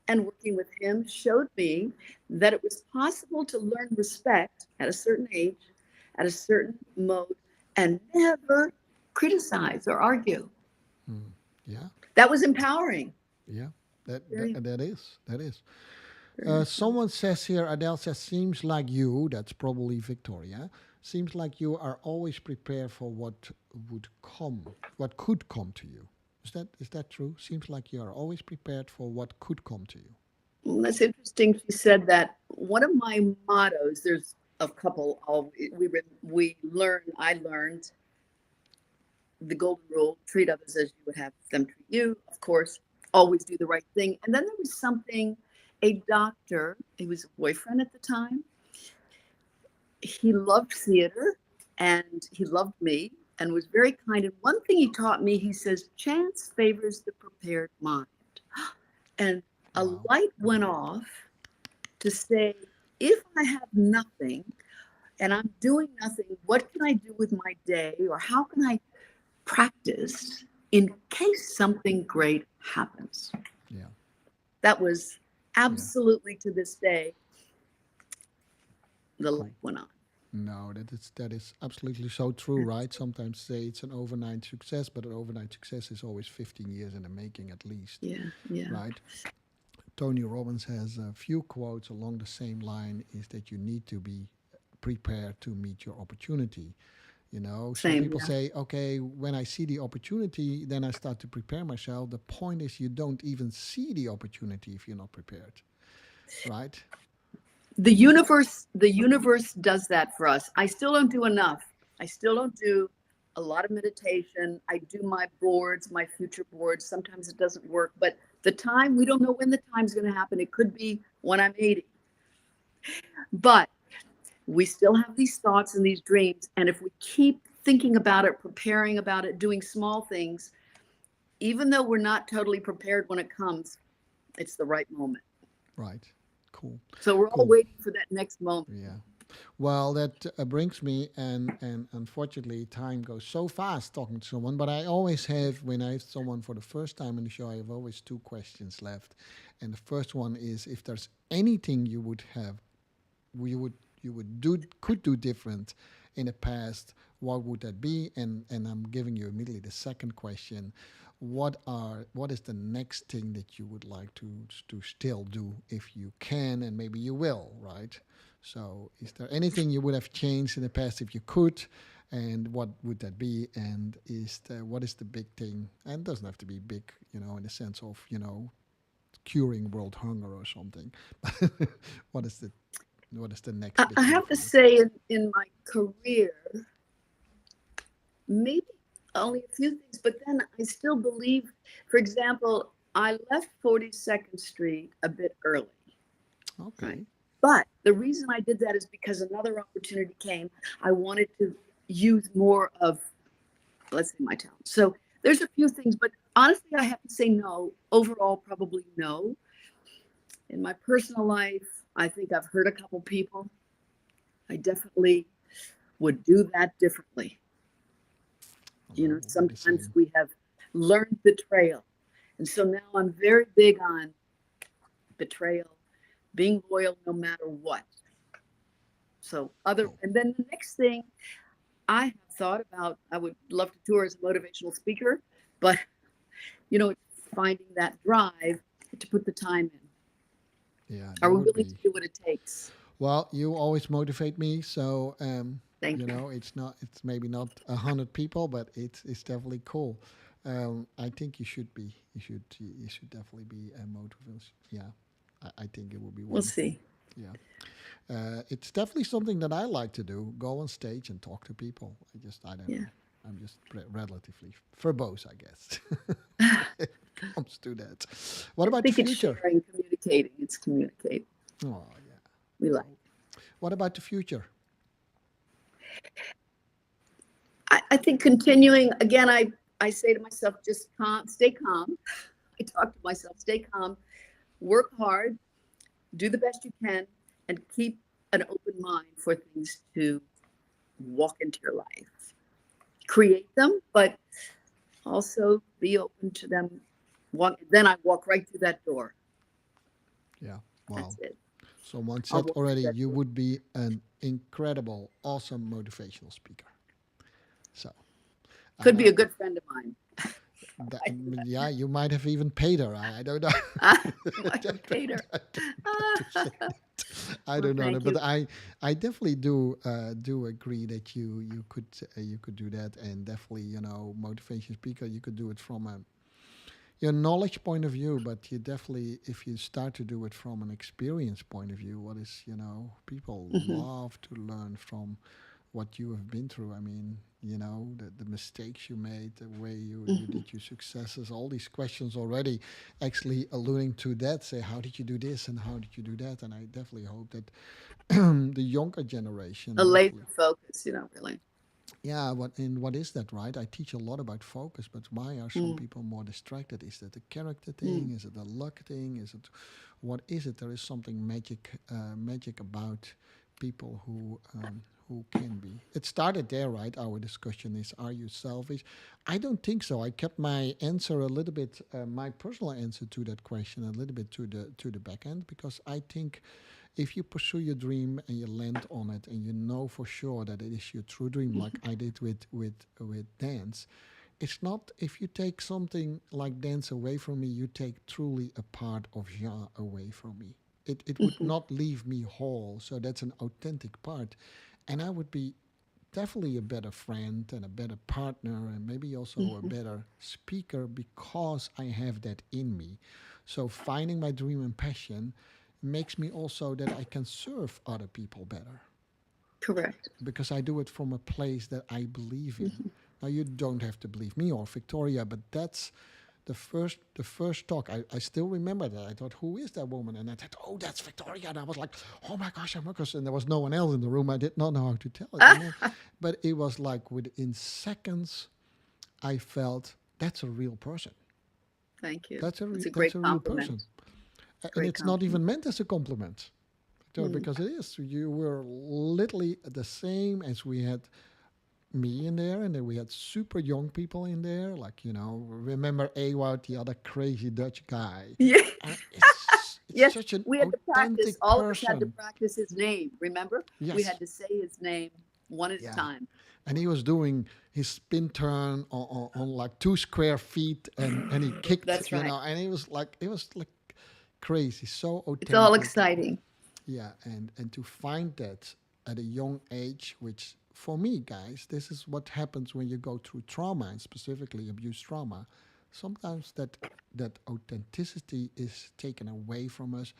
S2: and working with him showed me that it was possible to learn respect at a certain age, at a certain mode, and never criticize or argue.
S1: Yeah.
S2: That was empowering.
S1: Yeah, that is. Someone says here, Adele says, seems like you, that's probably Victoria, seems like you are always prepared for what could come to you. Is that true? Seems like you are always prepared for what could come to you.
S2: Well, that's interesting. She said that. One of my mottos, there's a couple. I learned the golden rule: treat others as you would have them treat you. Of course, always do the right thing. And then there was something. A doctor. He was a boyfriend at the time. He loved theater, and he loved me, and was very kind. And one thing he taught me, he says, chance favors the prepared mind. And a light went off to say, if I have nothing and I'm doing nothing, what can I do with my day? Or how can I practice in case something great happens?
S1: Yeah.
S2: That was absolutely, to this day, the light went on.
S1: No, that is absolutely so true, right? Sometimes say it's an overnight success, but an overnight success is always 15 years in the making at least.
S2: Yeah.
S1: Right? Tony Robbins has a few quotes along the same line, is that you need to be prepared to meet your opportunity. Some people say, okay, when I see the opportunity, then I start to prepare myself. The point is, you don't even see the opportunity if you're not prepared, right?
S2: The universe does that for us. I still don't do enough. I still don't do a lot of meditation. I do my boards, my future boards. Sometimes it doesn't work, but we don't know when the time's going to happen. It could be when I'm 80. But we still have these thoughts and these dreams. And if we keep thinking about it, preparing about it, doing small things, even though we're not totally prepared when it comes, it's the right moment.
S1: Right. Cool.
S2: So we're all waiting for that next moment.
S1: Yeah. Well, that brings me, and unfortunately, time goes so fast talking to someone. But I always have, when I have someone for the first time in the show, I have always two questions left. And the first one is, if there's anything you could do different in the past, what would that be? And I'm giving you immediately the second question. What is the next thing that you would like to still do if you can, and maybe you will, right? So is there anything you would have changed in the past if you could, and what would that be? And what is the big thing? And it doesn't have to be big, in the sense of, curing world hunger or something. What is the next big
S2: I
S1: thing
S2: have
S1: for
S2: to
S1: you?
S2: say, in my career, maybe only a few things, but then I still believe, for example, I left 42nd Street a bit early. right?
S1: Okay.
S2: But the reason I did that is because another opportunity came. I wanted to use more of, let's say, my talent. So there's a few things, but honestly, I have to say no. Overall, probably no. In my personal life, I think I've hurt a couple people. I definitely would do that differently. You
S1: Well,
S2: know,
S1: we'll be the
S2: sometimes
S1: same.
S2: we have learned betrayal. And so now I'm very big on betrayal, being loyal no matter what. So other,
S1: Cool.
S2: and then the next thing I have thought about, I would love to tour as a motivational speaker, but you know, finding that drive to put the time in.
S1: Yeah,
S2: Are
S1: that
S2: we
S1: would
S2: willing to
S1: be.
S2: do what it takes?
S1: Well, you always motivate me, so
S2: Thank you.
S1: it's not. It's maybe not 100 people, but it's definitely cool. I think you should be. You should definitely be a motivation. Yeah, I think it would be
S2: We'll
S1: wonderful.
S2: see.
S1: Yeah. It's definitely something that I like to do. Go on stage and talk to people. I don't
S2: Yeah.
S1: know. I'm just relatively verbose, I guess.
S2: I
S1: It comes to that. What about the
S2: think it's
S1: future?
S2: sharing, communicating. It's communicate.
S1: Oh yeah.
S2: We like.
S1: Well, what about the future?
S2: I think continuing again, I say to myself, just calm, stay calm. I talk to myself, stay calm, work hard, do the best you can, and keep an open mind for things to walk into your life. Create them, but also be open to them. Then I walk right through that door.
S1: Yeah.
S2: That's
S1: Wow.
S2: it.
S1: Someone
S2: I'll
S1: said
S2: walk through
S1: already
S2: that
S1: you
S2: door.
S1: would be an incredible, awesome motivational speaker. So I,
S2: Could be
S1: I
S2: a good friend of mine.
S1: that, yeah, you might have even paid her. I don't know.
S2: I paid her.
S1: I don't know to say that. I
S2: Well,
S1: don't know,
S2: thank
S1: but
S2: you.
S1: I definitely do agree that you could do that, and definitely motivation speaker you could do it from a your knowledge point of view, but you definitely if you start to do it from an experience point of view, what is people
S2: Mhm.
S1: love to learn from what you have been through. I mean, the mistakes you made, the way you
S2: Mhm.
S1: did your successes, all these questions already actually alluding to that. Say, how did you do this and how did you do that? And I definitely hope that the younger generation
S2: A laser
S1: definitely.
S2: focus, really.
S1: Yeah, what is that, right? I teach a lot about focus, but why are some
S2: Mm.
S1: people more distracted? Is that a character
S2: Mm.
S1: thing? Is it a luck thing? Is it what is it? There is something magic about people who can be. It started there, right? Our discussion is: Are you selfish? I don't think so. I kept my answer a little bit, my personal answer to that question, a little bit to the back end because I think if you pursue your dream and you land on it and you know for sure that it is your true dream like I did with dance, it's not if you take something like dance away from me, you take truly a part of Ja away from me. It would
S2: Mhm.
S1: not leave me whole, so that's an authentic part, and I would be definitely a better friend and a better partner and maybe also a
S2: Mhm.
S1: better speaker because I have that in me. So finding my dream and passion makes me also that I can serve other people better
S2: Correct.
S1: because I do it from a place that I believe in.
S2: Mhm.
S1: Now you don't have to believe me or Victoria, but that's the first talk. I still remember that. I thought, who is that woman? And I thought, oh, that's Victoria. And I was like, oh my gosh, I'm Marcus. And there was no one else in the room. I did not know how to tell it. And then, but it was like within seconds, I felt that's a real person.
S2: Thank you. It's a
S1: That's
S2: great
S1: a real person,
S2: compliment.
S1: and
S2: Great
S1: it's not even
S2: compliment.
S1: meant as a compliment.
S2: Mm.
S1: Because it is. You were literally the same as we had me in there, and then we had super young people in there. Like remember Ewout, the other crazy Dutch guy,
S2: Yeah.
S1: and it's
S2: Yes,
S1: such an
S2: we had to practice.
S1: authentic
S2: All of us had to
S1: person.
S2: practice his name. Remember, we
S1: Yes,
S2: had to say his name one at a
S1: yeah,
S2: time.
S1: and he was doing his spin turn on like 2 square feet, and he kicked,
S2: That's right.
S1: and it was like crazy, so
S2: It's all
S1: authentic.
S2: exciting.
S1: Yeah, and to find that at a young age, which for me, guys, this is what happens when you go through trauma and specifically abuse trauma. Sometimes that authenticity is taken away from us,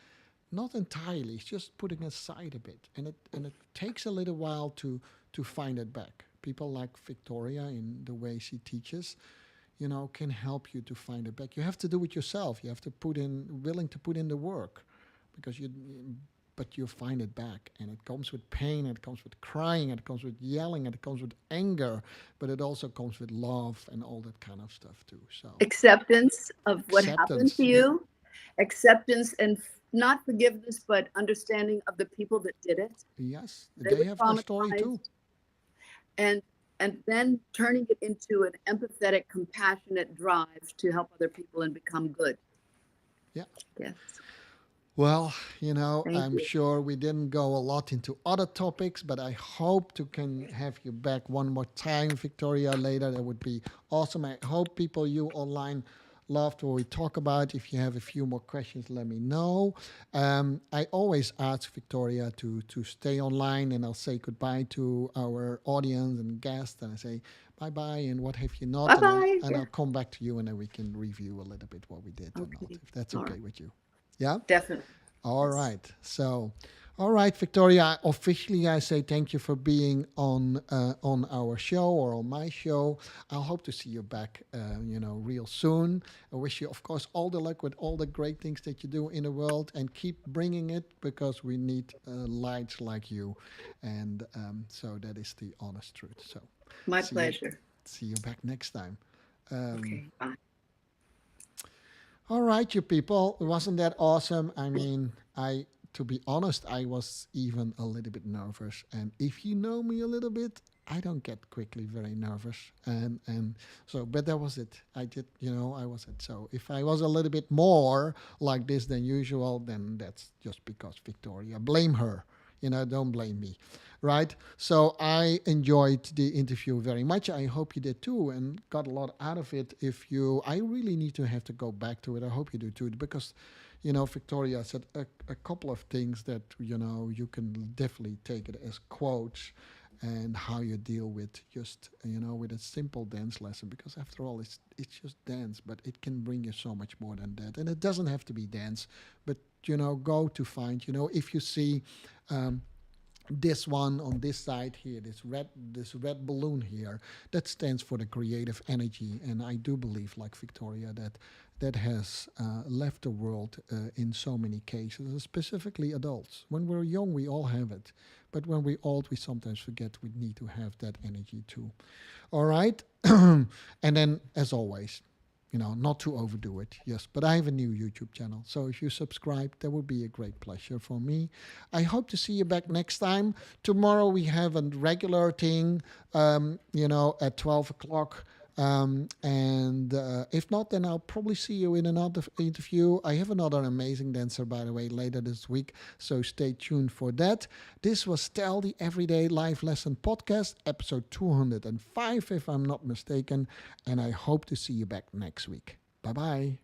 S1: not entirely. It's just putting aside a bit, and it takes a little while to find it back. People like Victoria, in the way she teaches, can help you to find it back. You have to do it yourself. You have to willing to put in the work, because but you find it back, and it comes with pain, it comes with crying, it comes with yelling, it comes with anger, but it also comes with love and all that kind of stuff too. So
S2: Acceptance of what happened
S1: acceptance,
S2: to
S1: yeah.
S2: you, acceptance and not forgiveness, but understanding of the people that did it.
S1: Yes,
S2: They
S1: they
S2: were
S1: have their story too.
S2: traumatized, and then turning it into an empathetic, compassionate drive to help other people and become good.
S1: Yeah.
S2: Yes.
S1: Well,
S2: Thank
S1: I'm
S2: you.
S1: sure we didn't go a lot into other topics, but I hope to can have you back one more time, Victoria, later. That would be awesome. I hope people you online loved what we talk about. If you have a few more questions, let me know. I always ask Victoria to stay online, and I'll say goodbye to our audience and guests, and I say bye bye and what have you not,
S2: Bye-bye.
S1: and I'll come back to you, and then we can review a little bit what we did or not,
S2: Okay.
S1: if that's
S2: All
S1: okay
S2: right.
S1: with you. Yeah.
S2: Definitely.
S1: All
S2: Yes.
S1: right. So, all right, Victoria. Officially, I say thank you for being on our show or on my show. I hope to see you back, real soon. I wish you, of course, all the luck with all the great things that you do in the world, and keep bringing it, because we need lights like you. And so that is the honest truth. So,
S2: My
S1: see you,
S2: pleasure.
S1: see you back next time. Um,
S2: Okay. Bye.
S1: All right, you people. Wasn't that awesome? I mean, to be honest, I was even a little bit nervous. And if you know me a little bit, I don't get quickly very nervous. And so, but that was it. I did, I was it. So if I was a little bit more like this than usual, then that's just because Victoria. Blame her. Don't blame me, right? So I enjoyed the interview very much. I hope you did too, and got a lot out of it. I really need to have to go back to it. I hope you do too, because, Victoria said a couple of things that, you can definitely take it as quotes, and how you deal with just, with a simple dance lesson, because after all, it's just dance, but it can bring you so much more than that. And it doesn't have to be dance, but, go to find, if you see, um, this one on this side here, this red balloon here, that stands for the creative energy. And I do believe, like Victoria, that has left the world in so many cases, specifically adults. When we're young, we all have it, but when we're old, we sometimes forget we need to have that energy too. All right. And then, as always, not to overdo it. Yes, but I have a new YouTube channel. So if you subscribe, that would be a great pleasure for me. I hope to see you back next time. Tomorrow we have a regular thing, at 12 o'clock. And if not, then I'll probably see you in another interview. I have another amazing dancer, by the way, later this week. So stay tuned for that. This was Tell the Everyday Life Lesson Podcast, episode 205, if I'm not mistaken. And I hope to see you back next week. Bye-bye.